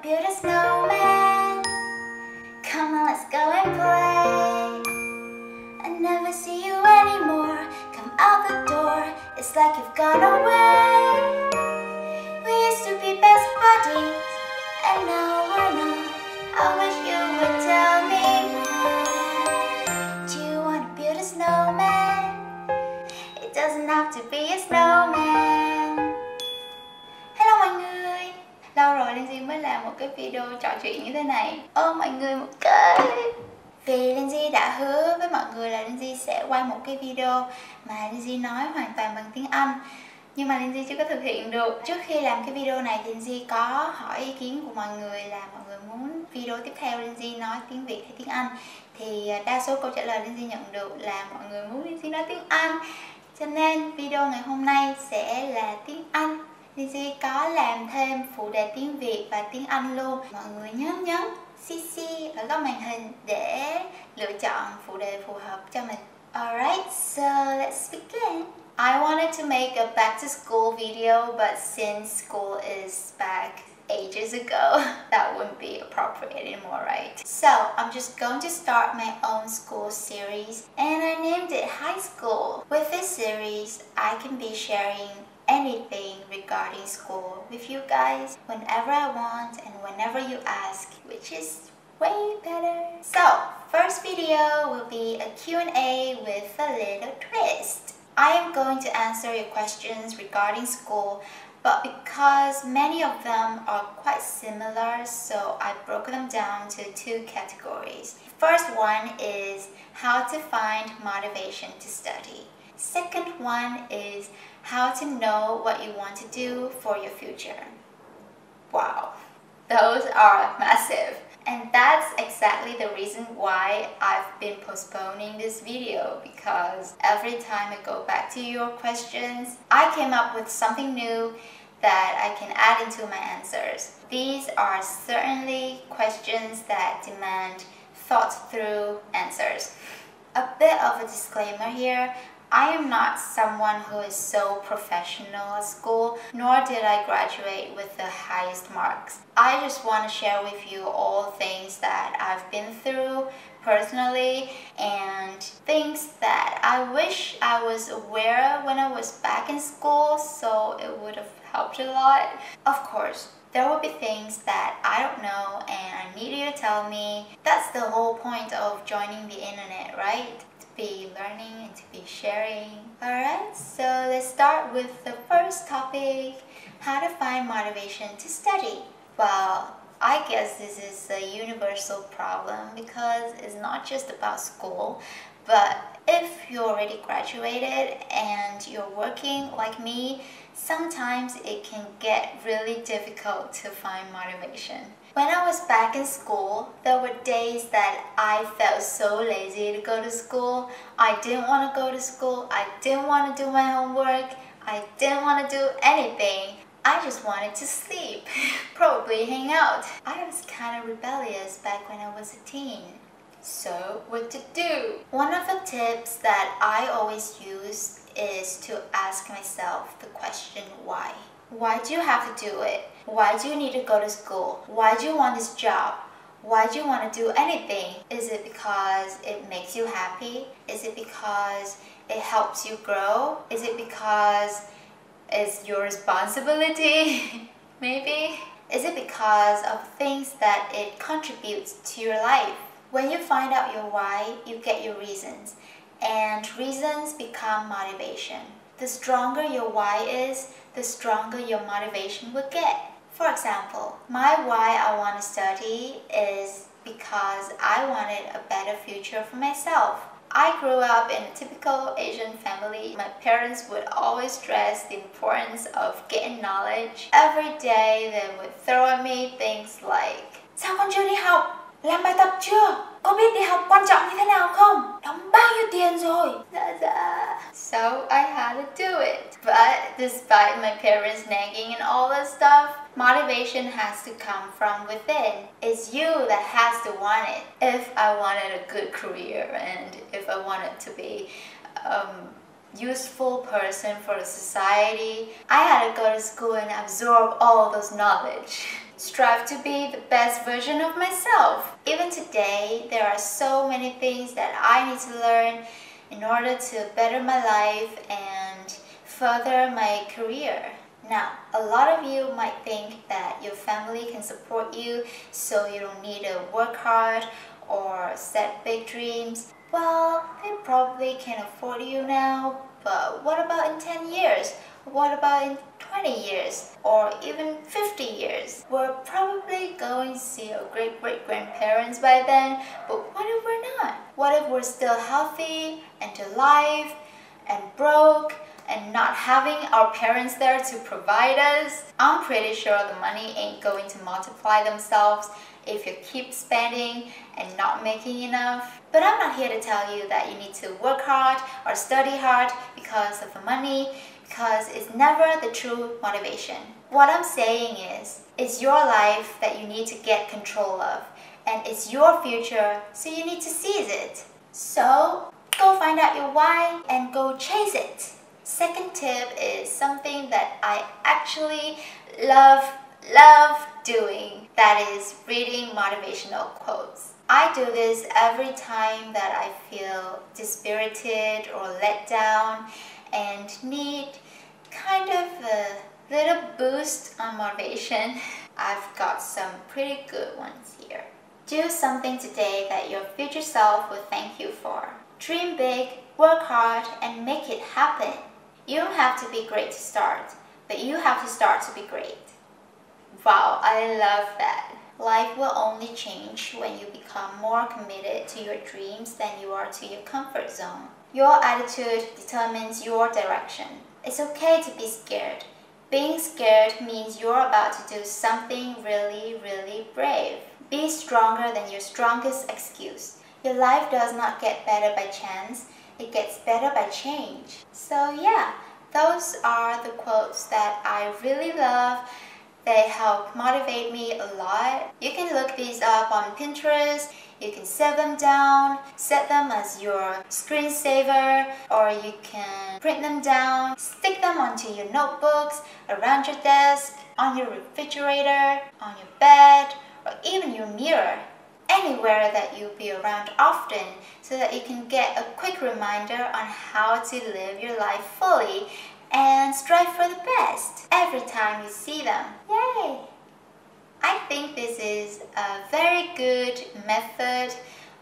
build a snowman. Come on, let's go and play. I never see you anymore. Come out the door, it's like you've gone away. We used to be best buddies, and now we're not. I wish you would tell me more. Do you want to build a snowman? It doesn't have to be a snowman. Hello mọi người. Lâu rồi Lindsay mới làm một cái video trò chuyện như thế này. Ôm mọi người một cái. Vì Lindsay đã hứa với mọi người là Lindsay sẽ quay một cái video mà Lindsay nói hoàn toàn bằng tiếng Anh. Nhưng mà Lindsay chưa có thực hiện được. Trước khi làm cái video này thì Lindsay có hỏi ý kiến của mọi người là mọi người muốn video tiếp theo Lindsay nói tiếng Việt hay tiếng Anh. Thì đa số câu trả lời Lindsay nhận được là mọi người muốn Lindsay nói tiếng Anh. Cho nên video ngày hôm nay sẽ là tiếng Anh. Lindsay có làm thêm phụ đề tiếng Việt và tiếng Anh luôn. Mọi người nhớ nhấn CC ở góc màn hình để lựa chọn phụ đề phù hợp cho mình. Alright, so let's begin. I wanted to make a back to school video, but since school is back ages ago, that wouldn't be appropriate anymore, right? So I'm just going to start my own school series, and I named it High School. With this series, I can be sharing anything regarding school with you guys whenever I want and whenever you ask, which is way better. So, first video will be a Q&A with a little twist. I am going to answer your questions regarding school, but because many of them are quite similar, so I broke them down to two categories. First one is how to find motivation to study. Second one is how to know what you want to do for your future. Wow, those are massive. And that's exactly the reason why I've been postponing this video, because every time I go back to your questions, I came up with something new that I can add into my answers. These are certainly questions that demand thought-through answers. A bit of a disclaimer here. I am not someone who is so professional at school, nor did I graduate with the highest marks. I just want to share with you all things that I've been through personally and things that I wish I was aware when I was back in school, so it would have helped a lot. Of course, there will be things that I don't know and I need you to tell me. That's the whole point of joining the internet, right? Be learning and to be sharing. Alright, so let's start with the first topic, how to find motivation to study. Well, I guess this is a universal problem because it's not just about school, but if you already graduated and you're working like me, sometimes it can get really difficult to find motivation. When I was back in school, there were days that I felt so lazy to go to school. I didn't want to go to school. I didn't want to do my homework. I didn't want to do anything. I just wanted to sleep, probably hang out. I was kind of rebellious back when I was a teen. So, what to do? One of the tips that I always use is to ask myself the question why. Why do you have to do it? Why do you need to go to school? Why do you want this job? Why do you want to do anything? Is it because it makes you happy? Is it because it helps you grow? Is it because it's your responsibility? Maybe? Is it because of things that it contributes to your life? When you find out your why, you get your reasons. And reasons become motivation. The stronger your why is, the stronger your motivation will get. For example, my why I want to study is because I wanted a better future for myself. I grew up in a typical Asian family. My parents would always stress the importance of getting knowledge. Every day they would throw at me things like, sao con chưa đi học? Làm bài tập chưa? Có biết đi học quan trọng như thế nào không? Đóng bao nhiêu tiền rồi? So I had to do it. But despite my parents nagging and all that stuff, motivation has to come from within. It's you that has to want it. If I wanted a good career and if I wanted to be useful person for the society, I had to go to school and absorb all those knowledge. strive to be the best version of myself. Even today, there are so many things that I need to learn in order to better my life and further my career. Now, a lot of you might think that your family can support you, so you don't need to work hard or set big dreams. Well, they probably can afford you now, but what about in 10 years? What about in 20 years? Or even 50 years? We're probably going to see our great-great-grandparents by then, but what if we're not? What if we're still healthy and alive and broke and not having our parents there to provide us? I'm pretty sure the money ain't going to multiply themselves if you keep spending and not making enough. But I'm not here to tell you that you need to work hard or study hard because of the money, because it's never the true motivation. What I'm saying is, it's your life that you need to get control of, and it's your future, so you need to seize it. So, go find out your why and go chase it. Second tip is something that I actually love doing. That is reading motivational quotes. I do this every time that I feel dispirited or let down and need kind of a little boost on motivation. I've got some pretty good ones here. Do something today that your future self will thank you for. Dream big, work hard, and make it happen. You don't have to be great to start, but you have to start to be great. Wow, I love that. Life will only change when you become more committed to your dreams than you are to your comfort zone. Your attitude determines your direction. It's okay to be scared. Being scared means you're about to do something really brave. Be stronger than your strongest excuse. Your life does not get better by chance. It gets better by change. So yeah, those are the quotes that I really love. They help motivate me a lot. You can look these up on Pinterest. You can save them down, set them as your screensaver, or you can print them down, stick them onto your notebooks, around your desk, on your refrigerator, on your bed, or even your mirror. Anywhere that you'll be around often, so that you can get a quick reminder on how to live your life fully and strive for the best every time you see them. Yay! I think this is a very good method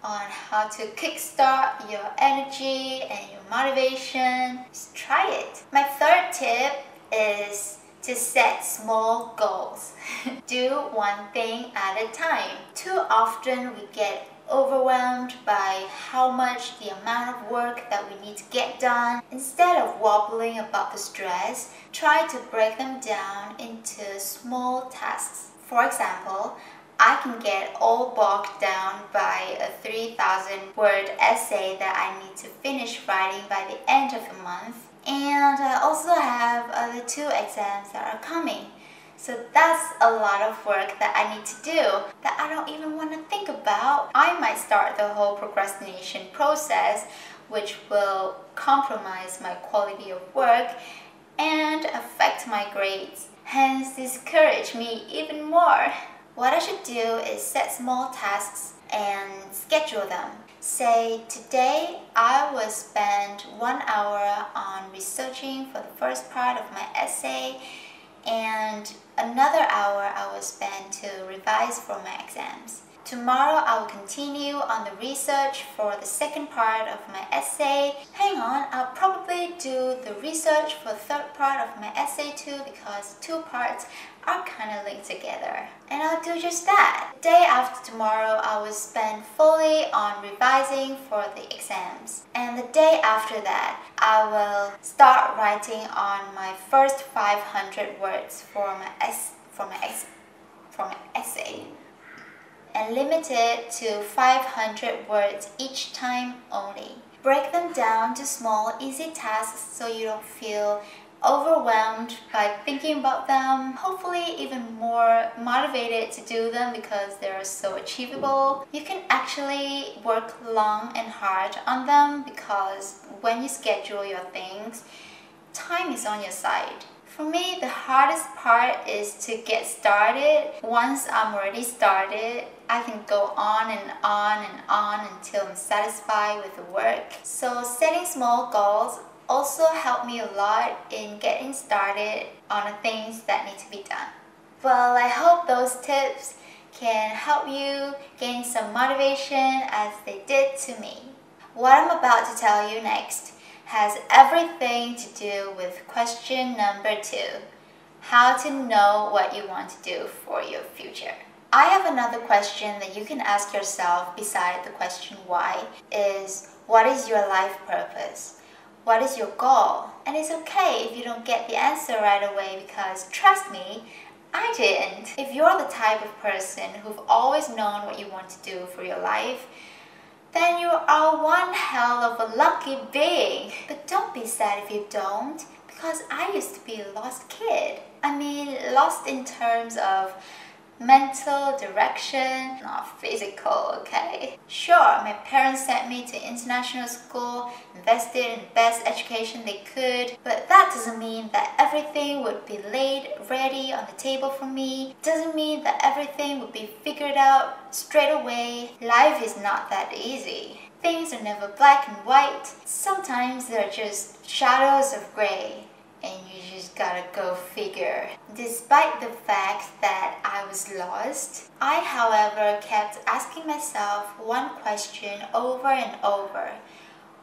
on how to kickstart your energy and your motivation. Just try it. My third tip is to set small goals. Do one thing at a time. Too often we get overwhelmed by how much the amount of work that we need to get done. Instead of wobbling about the stress, try to break them down into small tasks. For example, I can get all bogged down by a 3,000-word essay that I need to finish writing by the end of the month. And I also have other 2 exams that are coming. So that's a lot of work that I need to do that I don't even want to think about. I might start the whole procrastination process, which will compromise my quality of work and affect my grades, hence discourage me even more. What I should do is set small tasks and schedule them. Say, today I will spend 1 hour on researching for the first part of my essay, and another hour I will spend to revise for my exams. Tomorrow I will continue on the research for the second part of my essay. Hang on, I'll probably do the research for the third part of my essay too, because 2 parts are kind of linked together. And I'll do just that. The day after tomorrow I will spend fully on revising for the exams. And the day after that I will start writing on my first 500 words for my essay. And limit it to 500 words each time only. Break them down to small, easy tasks so you don't feel overwhelmed by thinking about them. Hopefully even more motivated to do them because they're so achievable. You can actually work long and hard on them because when you schedule your things, time is on your side. For me, the hardest part is to get started. Once I'm already started, I can go on and on and on until I'm satisfied with the work. So setting small goals also helped me a lot in getting started on the things that need to be done. Well, I hope those tips can help you gain some motivation as they did to me. What I'm about to tell you next has everything to do with question number 2, how to know what you want to do for your future. I have another question that you can ask yourself beside the question why is, what is your life purpose? What is your goal? And it's okay if you don't get the answer right away because trust me, I didn't. If you're the type of person who've always known what you want to do for your life, then you are one hell of a lucky being. But don't be sad if you don't, because I used to be a lost kid. I mean, lost in terms of mental direction, not physical, okay? Sure, my parents sent me to international school, invested in the best education they could, but that doesn't mean that everything would be laid ready on the table for me. Doesn't mean that everything would be figured out straight away. Life is not that easy. Things are never black and white. Sometimes they're just shadows of gray. And you just gotta go figure. Despite the fact that I was lost, I, however, kept asking myself one question over and over.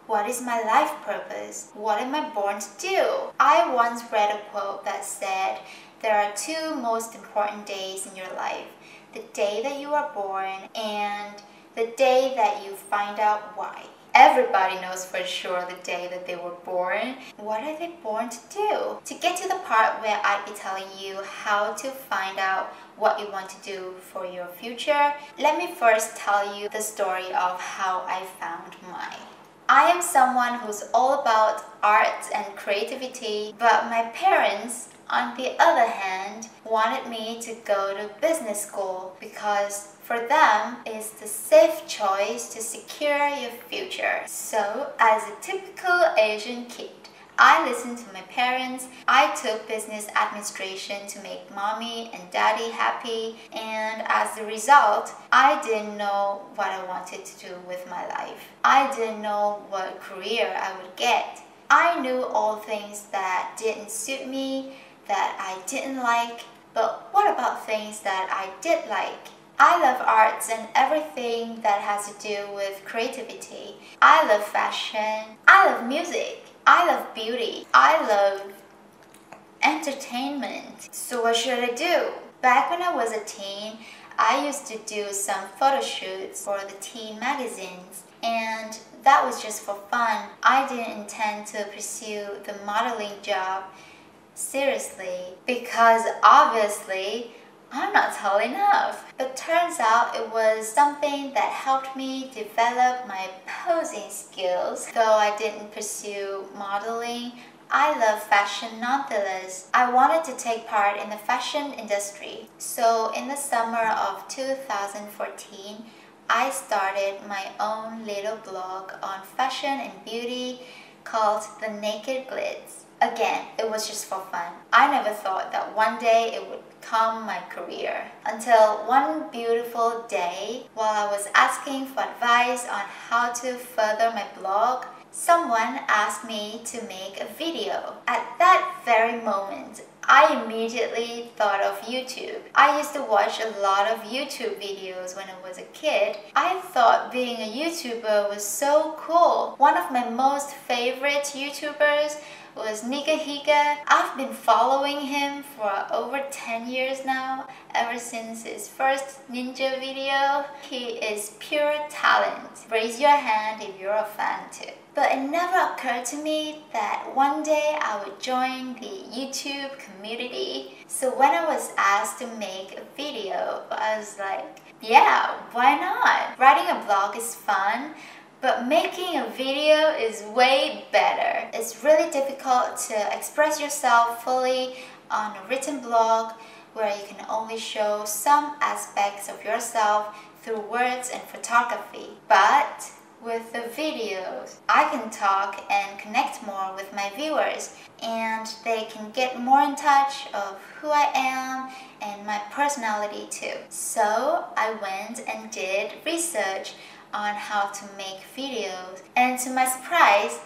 What is my life purpose? What am I born to do? I once read a quote that said, there are 2 most important days in your life. The day that you are born and the day that you find out why. Everybody knows for sure the day that they were born. What are they born to do? To get to the part where I'd be telling you how to find out what you want to do for your future, let me first tell you the story of how I found mine. I am someone who's all about art and creativity, but my parents, on the other hand, wanted me to go to business school because for them, it's the safe choice to secure your future. So, as a typical Asian kid, I listened to my parents. I took business administration to make mommy and daddy happy, and as a result, I didn't know what I wanted to do with my life. I didn't know what career I would get. I knew all things that didn't suit me, that I didn't like, but what about things that I did like? I love arts and everything that has to do with creativity. I love fashion. I love music. I love beauty. I love entertainment. So what should I do? Back when I was a teen, I used to do some photo shoots for the teen magazines, and that was just for fun. I didn't intend to pursue the modeling job seriously because obviously I'm not tall enough. But turns out it was something that helped me develop my posing skills. Though I didn't pursue modeling, I love fashion nonetheless. I wanted to take part in the fashion industry. So in the summer of 2014, I started my own little blog on fashion and beauty called The Naked Glitz. Again, it was just for fun. I never thought that one day it would become my career. Until one beautiful day, while I was asking for advice on how to further my blog, someone asked me to make a video. At that very moment, I immediately thought of YouTube. I used to watch a lot of YouTube videos when I was a kid. I thought being a YouTuber was so cool. One of my most favorite YouTubers was Nigahiga. I've been following him for over 10 years now, ever since his first ninja video. He is pure talent. Raise your hand if you're a fan too. But it never occurred to me that one day I would join the YouTube community. So when I was asked to make a video, I was like, yeah, why not? Writing a blog is fun, but making a video is way better. It's really difficult to express yourself fully on a written blog where you can only show some aspects of yourself through words and photography. But with the videos. I can talk and connect more with my viewers, and they can get more in touch of who I am and my personality too. So I went and did research on how to make videos, and to my surprise,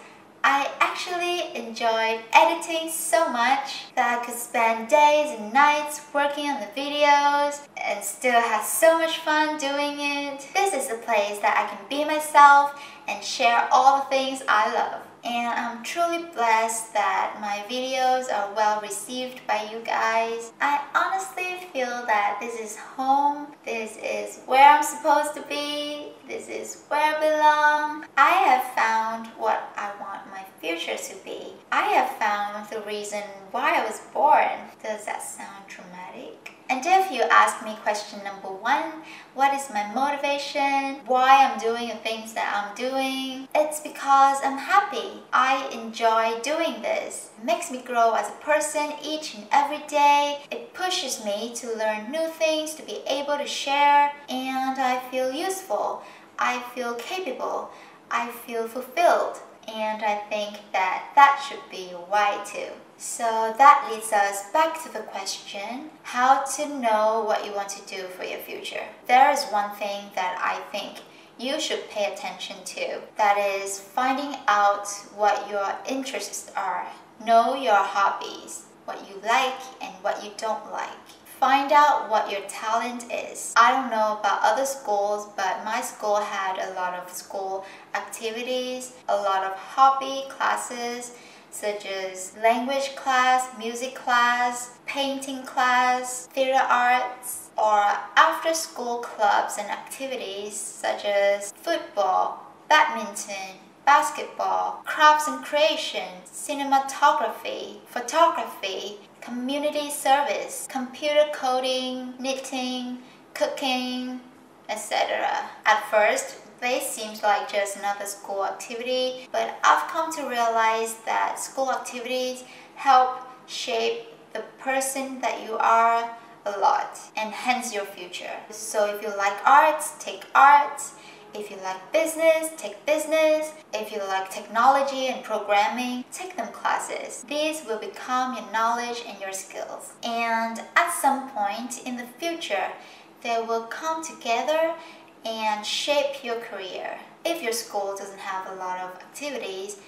I actually enjoyed editing so much that I could spend days and nights working on the videos and still have so much fun doing it. This is a place that I can be myself and share all the things I love. And I'm truly blessed that my videos are well received by you guys. I honestly feel that this is home, this is where I'm supposed to be, this is where I belong. I have found what I want my future to be. I have found the reason why I was born. Does that sound dramatic? And if you ask me question number one, what is my motivation? Why I'm doing the things that I'm doing? It's because I'm happy. I enjoy doing this. It makes me grow as a person each and every day. It pushes me to learn new things, to be able to share, and I feel useful. I feel capable. I feel fulfilled. And I think that should be why too. So that leads us back to the question, how to know what you want to do for your future. There is one thing that I think you should pay attention to. That is finding out what your interests are. Know your hobbies, what you like and what you don't like. Find out what your talent is. I don't know about other schools, but my school had a lot of school activities, a lot of hobby classes, such as language class, music class, painting class, theater arts, or after-school clubs and activities such as football, badminton, basketball, crafts and creation, cinematography, photography, community service, computer coding, knitting, cooking, etc. At first, they seemed like just another school activity, but I've come to realize that school activities help shape the person that you are a lot, and hence your future. So if you like arts, take arts. If you like business, take business. If you like technology and programming, take them classes. These will become your knowledge and your skills. And at some point in the future, they will come together and shape your career. If your school doesn't have a lot of activities,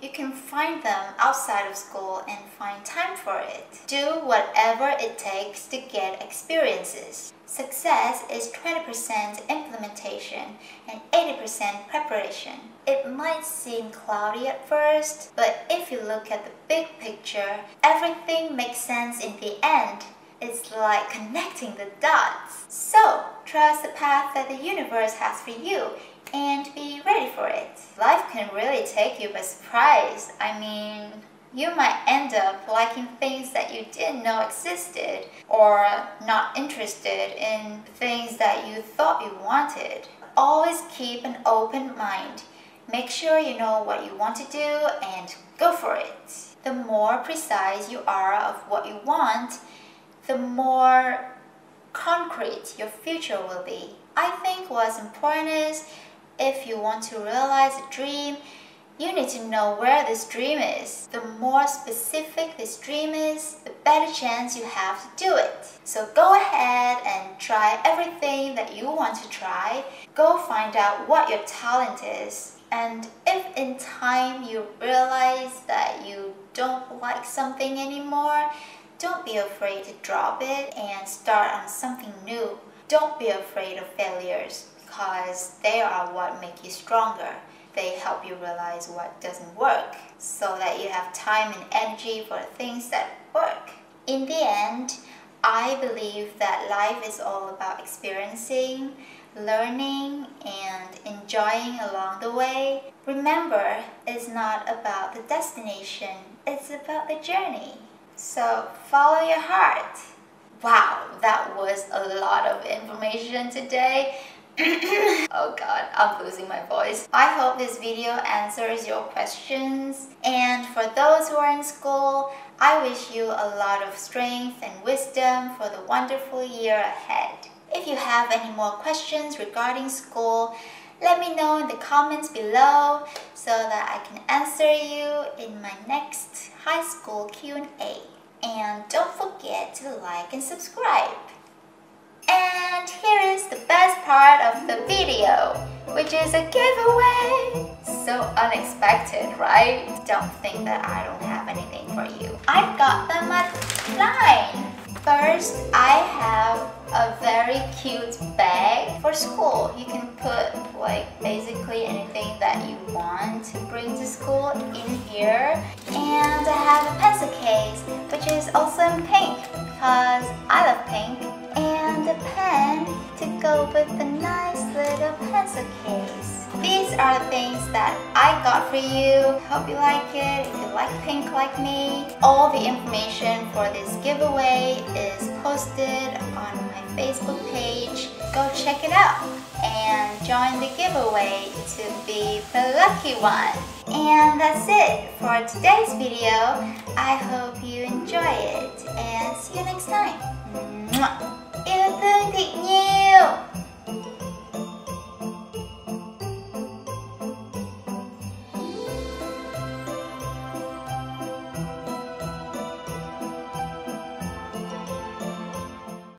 you can find them outside of school and find time for it. Do whatever it takes to get experiences. Success is 20% implementation and 80% preparation. It might seem cloudy at first, but if you look at the big picture, everything makes sense in the end. It's like connecting the dots. So, trust the path that the universe has for you and be ready for it. Life can really take you by surprise. I mean, you might end up liking things that you didn't know existed, or not interested in things that you thought you wanted. Always keep an open mind. Make sure you know what you want to do and go for it. The more precise you are of what you want, the more concrete your future will be. I think what's important is, if you want to realize a dream, you need to know where this dream is. The more specific this dream is, the better chance you have to do it. So go ahead and try everything that you want to try. Go find out what your talent is. And if in time you realize that you don't like something anymore, don't be afraid to drop it and start on something new. Don't be afraid of failures, because they are what make you stronger. They help you realize what doesn't work, so that you have time and energy for the things that work. In the end, I believe that life is all about experiencing, learning, and enjoying along the way. Remember, it's not about the destination, it's about the journey. So follow your heart. Wow, that was a lot of information today. Oh god, I'm losing my voice. I hope this video answers your questions. And for those who are in school, I wish you a lot of strength and wisdom for the wonderful year ahead. If you have any more questions regarding school, Let me know in the comments below so that I can answer you in my next high school Q&A. And don't forget to like and subscribe. And here is the best part of the video, which is a giveaway. So unexpected, right? Don't think that I don't have anything for you. I got them at Line. First, I have a very cute bag for school. You can put like basically anything that you want to bring to school in here. And I have a pencil case, which is also in pink because I love pink. And a pen to go with the nice little pencil case. These are the things that I got for you. Hope you like it. If you like pink like me, all the information for this giveaway is posted on my Facebook page. Go check it out and join the giveaway to be the lucky one. And that's it for today's video. I hope you enjoy it and see you next time. Mwah.